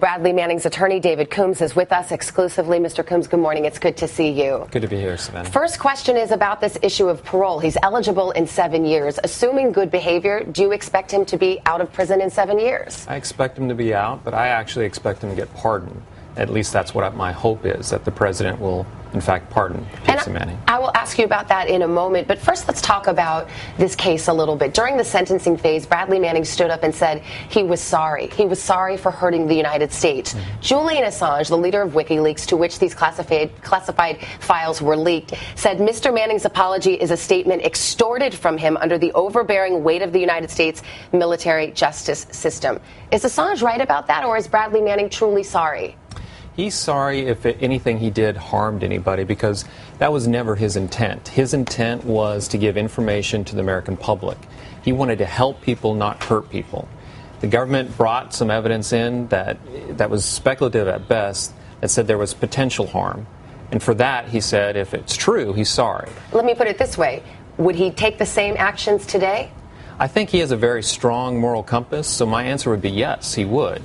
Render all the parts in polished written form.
Bradley Manning's attorney, David Coombs, is with us exclusively. Mr. Coombs, good morning. It's good to see you. Good to be here, Savannah. First question is about this issue of parole. He's eligible in 7 years. Assuming good behavior, do you expect him to be out of prison in 7 years? I expect him to be out, but I actually expect him to get pardoned. At least that's what my hope is, that the president will, in fact, pardon Casey Manning. I will ask you about that in a moment, but first let's talk about this case a little bit. During the sentencing phase, Bradley Manning stood up and said he was sorry. He was sorry for hurting the United States. Julian Assange, the leader of WikiLeaks, to which these classified files were leaked, said Mr. Manning's apology is a statement extorted from him under the overbearing weight of the United States military justice system. Is Assange right about that, or is Bradley Manning truly sorry? He's sorry if anything he did harmed anybody, because that was never his intent. His intent was to give information to the American public. He wanted to help people, not hurt people. The government brought some evidence in that was speculative at best, that said there was potential harm. And for that, he said, if it's true, he's sorry. Let me put it this way. Would he take the same actions today? I think he has a very strong moral compass, so my answer would be yes, he would.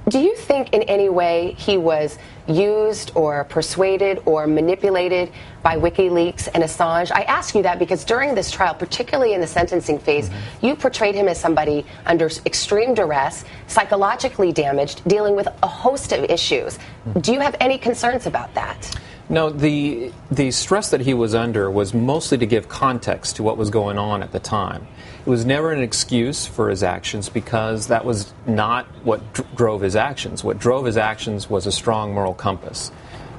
Do you think in any way he was used or persuaded or manipulated by WikiLeaks and Assange? I ask you that because during this trial, particularly in the sentencing phase, you portrayed him as somebody under extreme duress, psychologically damaged, dealing with a host of issues. Do you have any concerns about that? No, the stress that he was under was mostly to give context to what was going on at the time. It was never an excuse for his actions, because that was not what drove his actions. What drove his actions was a strong moral compass.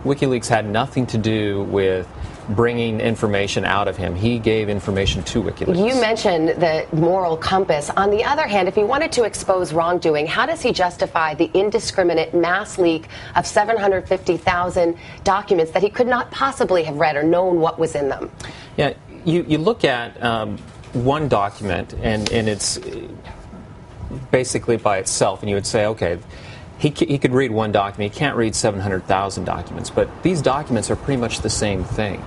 WikiLeaks had nothing to do with bringing information out of him. He gave information to WikiLeaks. You mentioned the moral compass. On the other hand, if he wanted to expose wrongdoing, how does he justify the indiscriminate mass leak of 750,000 documents that he could not possibly have read or known what was in them? Yeah, you look at one document, and it's basically by itself, and you would say, okay, he could read one document. He can't read 700,000 documents, but these documents are pretty much the same thing.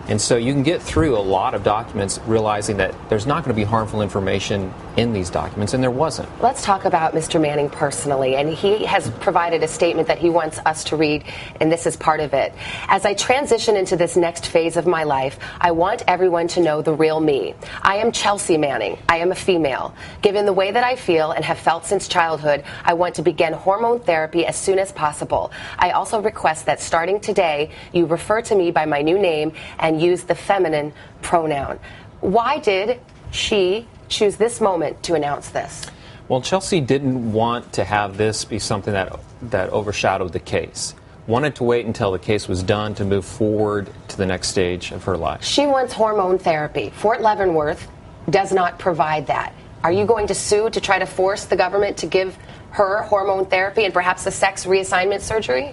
And so you can get through a lot of documents realizing that there's not going to be harmful information in these documents, and there wasn't. Let's talk about Mr. Manning personally, and he has provided a statement that he wants us to read, and this is part of it. As I transition into this next phase of my life, I want everyone to know the real me. I am Chelsea Manning. I am a female. Given the way that I feel and have felt since childhood, I want to begin hormone therapy as soon as possible. I also request that starting today, you refer to me by my new name and use the feminine pronoun. Why did she choose this moment to announce this? Well, Chelsea didn't want to have this be something that overshadowed the case. Wanted to wait until the case was done to move forward to the next stage of her life. She wants hormone therapy. Fort Leavenworth does not provide that. Are you going to sue to try to force the government to give her hormone therapy and perhaps a sex reassignment surgery?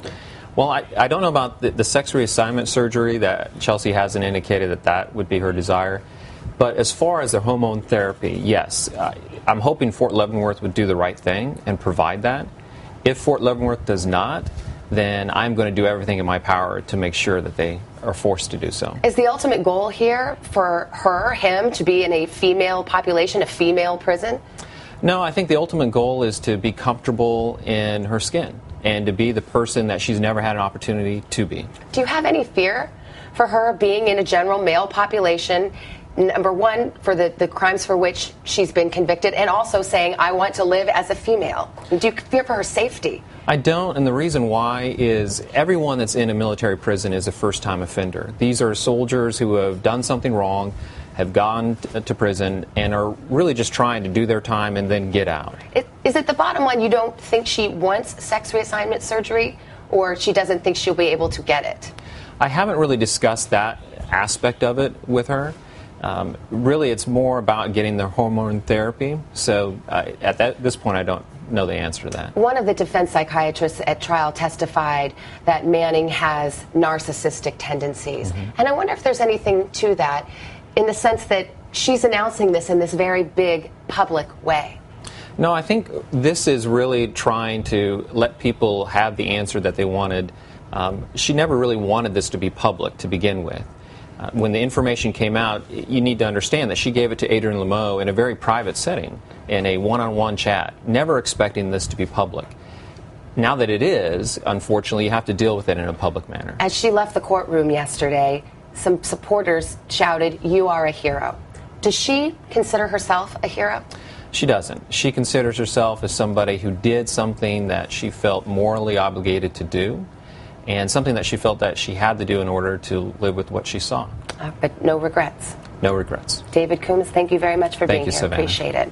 Well, I don't know about the sex reassignment surgery. That Chelsea hasn't indicated that would be her desire. But as far as the hormone therapy, yes, I'm hoping Fort Leavenworth would do the right thing and provide that. If Fort Leavenworth does not, then I'm going to do everything in my power to make sure that they are forced to do so. Is the ultimate goal here for him, to be in a female population, a female prison? No, I think the ultimate goal is to be comfortable in her skin and to be the person that she's never had an opportunity to be. Do you have any fear for her being in a general male population, number one, for the crimes for which she's been convicted, and also saying, I want to live as a female? Do you fear for her safety? I don't, and the reason why is everyone that's in a military prison is a first-time offender. These are soldiers who have done something wrong, have gone to prison, and are really just trying to do their time and then get out. Is it the bottom line you don't think she wants sex reassignment surgery, or she doesn't think she'll be able to get it? I haven't really discussed that aspect of it with her. Really, it's more about getting the hormone therapy. So at this point, I don't know the answer to that. One of the defense psychiatrists at trial testified that Manning has narcissistic tendencies. And I wonder if there's anything to that, in the sense that she's announcing this in this very big public way. No, I think this is really trying to let people have the answer that they wanted. She never really wanted this to be public to begin with. When the information came out, you need to understand that she gave it to Adrian Lameau in a very private setting, in a one-on-one chat, never expecting this to be public. now that it is, unfortunately, you have to deal with it in a public manner. As she left the courtroom yesterday, some supporters shouted, "You are a hero." Does she consider herself a hero? She doesn't. She considers herself as somebody who did something that she felt morally obligated to do, and something that she felt that she had to do in order to live with what she saw. But no regrets. No regrets. David Coombs, thank you very much for being here. Savannah. Appreciate it.